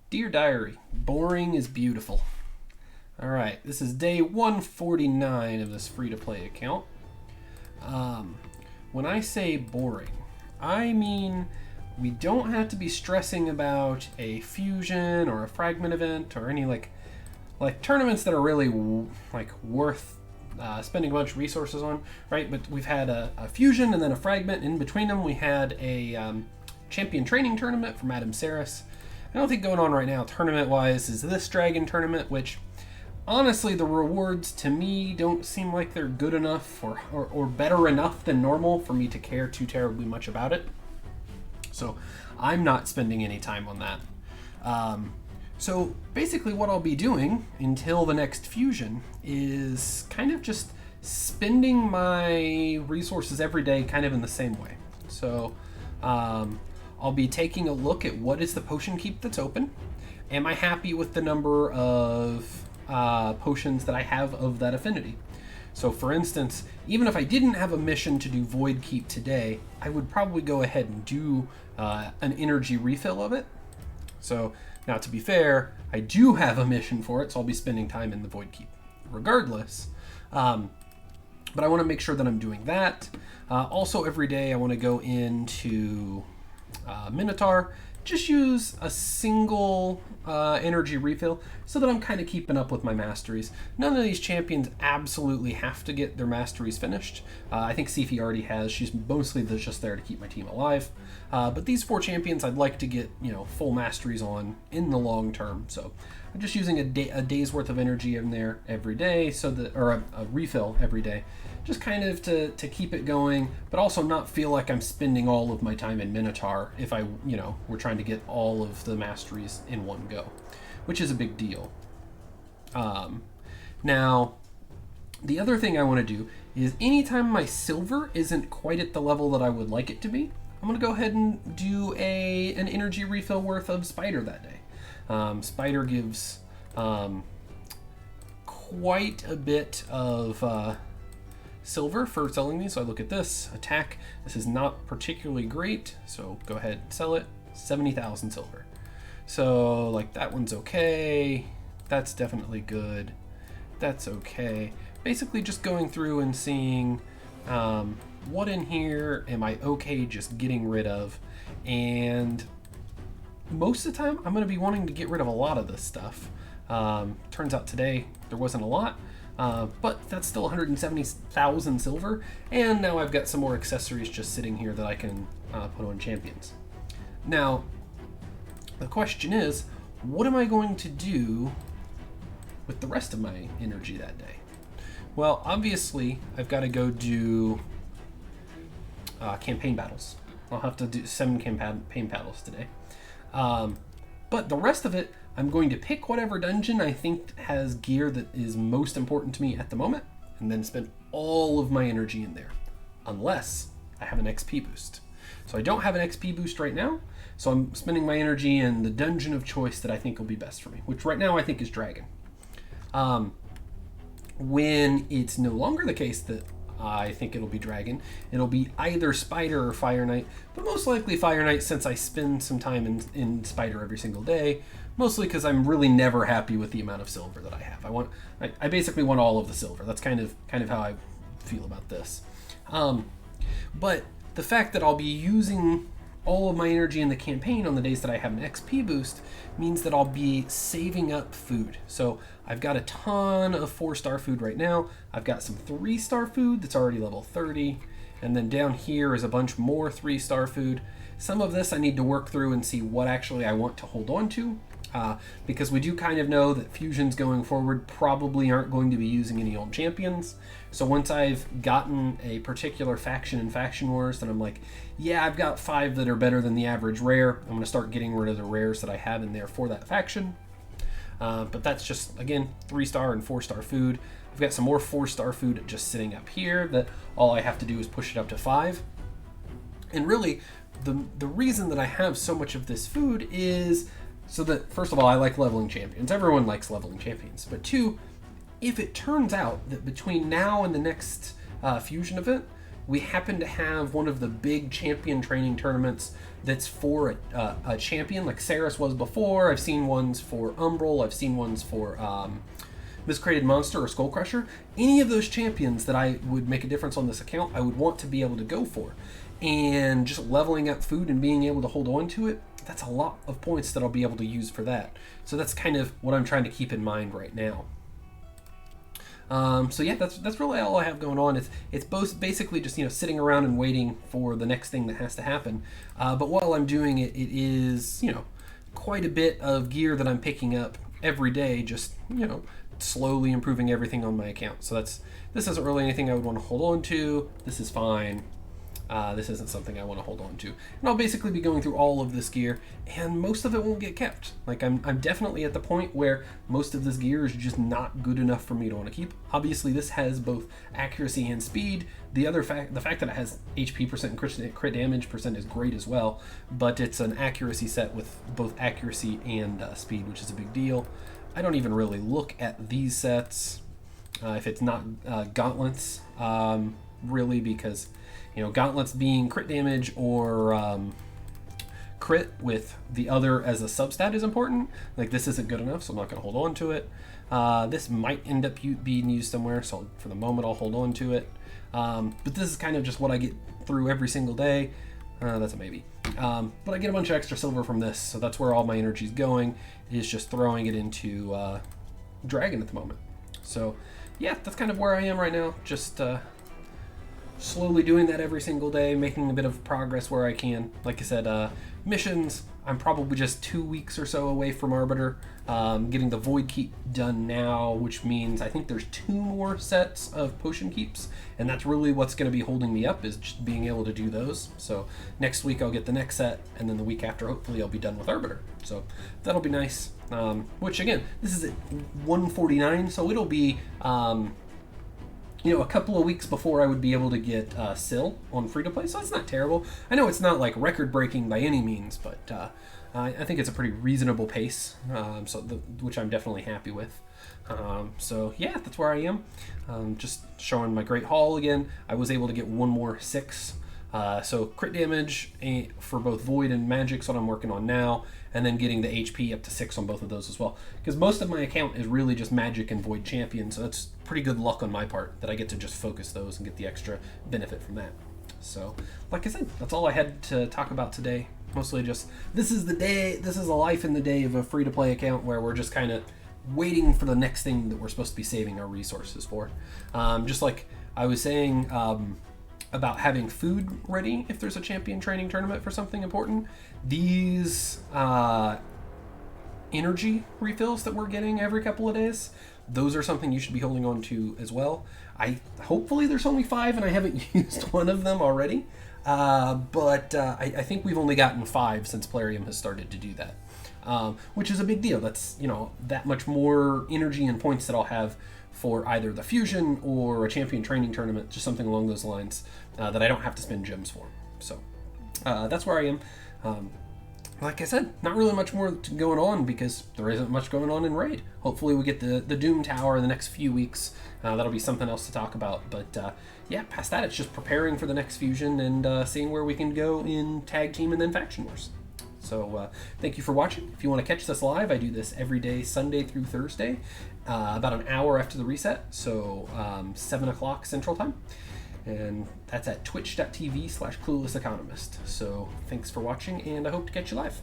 Dear Diary, boring is beautiful. Alright, this is day 149 of this free-to-play account. When I say boring, I mean we don't have to be stressing about a fusion or a fragment event or any like tournaments that are really worth spending a bunch of resources on, right? But we've had a fusion and then a fragment. In between them, we had a champion training tournament from Adam Saris. I don't think going on right now, tournament-wise, is this Dragon tournament, which honestly, the rewards to me don't seem like they're good enough or better enough than normal for me to care too terribly much about it. So I'm not spending any time on that. So basically what I'll be doing until the next fusion is kind of just spending my resources every day kind of in the same way. So I'll be taking a look at what is the potion keep that's open. Am I happy with the number of potions that I have of that affinity? So for instance, even if I didn't have a mission to do Void Keep today, I would probably go ahead and do an energy refill of it. So now to be fair, I do have a mission for it, so I'll be spending time in the Void Keep regardless. But I want to make sure that I'm doing that. Also every day I want to go into Minotaur, just use a single energy refill so that I'm kind of keeping up with my masteries. None of these champions absolutely have to get their masteries finished. I think Sifi already has. She's mostly just there to keep my team alive. But these 4 champions I'd like to get full masteries on in the long term. So I'm just using a day's worth of energy in there every day, so that, or a refill every day, just kind of to keep it going, but also not feel like I'm spending all of my time in Minotaur if we're trying to get all of the masteries in one go, which is a big deal. Now, the other thing I want to do is anytime my silver isn't quite at the level that I would like it to be, I'm going to go ahead and do an energy refill worth of Spider that day. Spider gives quite a bit of silver for selling these. So I look at this attack. This is not particularly great, so go ahead and sell it. 70,000 silver. So like that one's okay. That's definitely good. That's okay. Basically just going through and seeing what in here am I okay just getting rid of. And most of the time I'm going to be wanting to get rid of a lot of this stuff. Turns out today there wasn't a lot. But that's still 170,000 silver, and now I've got some more accessories just sitting here that I can put on champions. Now, the question is, what am I going to do with the rest of my energy that day? Well, obviously, I've got to go do campaign battles. I'll have to do 7 campaign battles today. But the rest of it, I'm going to pick whatever dungeon I think has gear that is most important to me at the moment, and then spend all of my energy in there, unless I have an XP boost. So I don't have an XP boost right now, so I'm spending my energy in the dungeon of choice that I think will be best for me, which right now I think is Dragon. When it's no longer the case that I think it'll be Dragon, it'll be either Spider or Fire Knight, but most likely Fire Knight since I spend some time in Spider every single day, mostly because I'm really never happy with the amount of silver that I have. I basically want all of the silver. That's kind of how I feel about this. But the fact that I'll be using all of my energy in the campaign on the days that I have an XP boost means that I'll be saving up food. So I've got a ton of 4-star food right now. I've got some 3-star food that's already level 30. And then down here is a bunch more 3-star food. Some of this I need to work through and see what actually I want to hold on to. Because we do kind of know that fusions going forward probably aren't going to be using any old champions. So once I've gotten a particular faction in Faction Wars, then I'm like, yeah, I've got 5 that are better than the average rare. I'm going to start getting rid of the rares that I have in there for that faction. But that's just, again, 3-star and 4-star food. I've got some more 4-star food just sitting up here that all I have to do is push it up to 5. And really, the reason that I have so much of this food is so that, first of all, I like leveling champions. Everyone likes leveling champions. But 2, if it turns out that between now and the next fusion event, we happen to have one of the big champion training tournaments that's for a champion, like Saris was before. I've seen ones for Umbral. I've seen ones for Miscreated Monster or Skull Crusher. Any of those champions that I would make a difference on this account, I would want to be able to go for. And just leveling up food and being able to hold on to it, that's a lot of points that I'll be able to use for that. So that's kind of what I'm trying to keep in mind right now. So yeah, that's really all I have going on. It's both basically just, sitting around and waiting for the next thing that has to happen. But while I'm doing it, it is, quite a bit of gear that I'm picking up every day, just, slowly improving everything on my account. So this isn't really anything I would want to hold on to. This is fine. This isn't something I want to hold on to. And I'll basically be going through all of this gear, and most of it won't get kept. Like, I'm definitely at the point where most of this gear is just not good enough for me to want to keep. Obviously, this has both accuracy and speed. The fact that it has HP percent and crit damage percent is great as well, but it's an accuracy set with both accuracy and speed, which is a big deal. I don't even really look at these sets if it's not gauntlets, really, because gauntlets being crit damage or crit with the other as a substat is important. Like, this isn't good enough, so I'm not going to hold on to it. This might end up being used somewhere, so for the moment I'll hold on to it. But this is kind of just what I get through every single day. That's a maybe. But I get a bunch of extra silver from this, so that's where all my energy is going, is just throwing it into Dragon at the moment. So yeah, that's kind of where I am right now. Just slowly doing that every single day, making a bit of progress where I can. Like I said, missions, I'm probably just 2 weeks or so away from Arbiter. Getting the Void Keep done now, which means I think there's 2 more sets of Potion Keeps, and that's really what's going to be holding me up, is just being able to do those. So next week I'll get the next set, and then the week after hopefully I'll be done with Arbiter. So that'll be nice. Which again, this is at 149, so it'll be a couple of weeks before I would be able to get Syl on free-to-play, so it's not terrible. I know it's not like record-breaking by any means, but I think it's a pretty reasonable pace, which I'm definitely happy with. So yeah, that's where I am. Just showing my great haul again. I was able to get 1 more 6. So crit damage for both Void and Magic's what I'm working on now, and then getting the HP up to 6 on both of those as well. Because most of my account is really just Magic and Void champion, so that's pretty good luck on my part that I get to just focus those and get the extra benefit from that. So, like I said, that's all I had to talk about today. Mostly just, this is a life in the day of a free-to-play account where we're just kind of waiting for the next thing that we're supposed to be saving our resources for. Just like I was saying, about having food ready if there's a champion training tournament for something important. These energy refills that we're getting every couple of days, those are something you should be holding on to as well. Hopefully there's only 5 and I haven't used one of them already, but I think we've only gotten 5 since Plarium has started to do that, which is a big deal. That's that much more energy and points that I'll have for either the fusion or a champion training tournament, just something along those lines, that I don't have to spend gems for. So that's where I am. Like I said, not really much more going on because there isn't much going on in Raid. Hopefully we get the Doom Tower in the next few weeks. That'll be something else to talk about. But yeah, past that, it's just preparing for the next fusion and seeing where we can go in Tag Team and then Faction Wars. So thank you for watching. If you want to catch this live, I do this every day, Sunday through Thursday, about an hour after the reset, so 7 o'clock Central Time. And that's at twitch.tv/cluelesseconomist. So thanks for watching, and I hope to catch you live.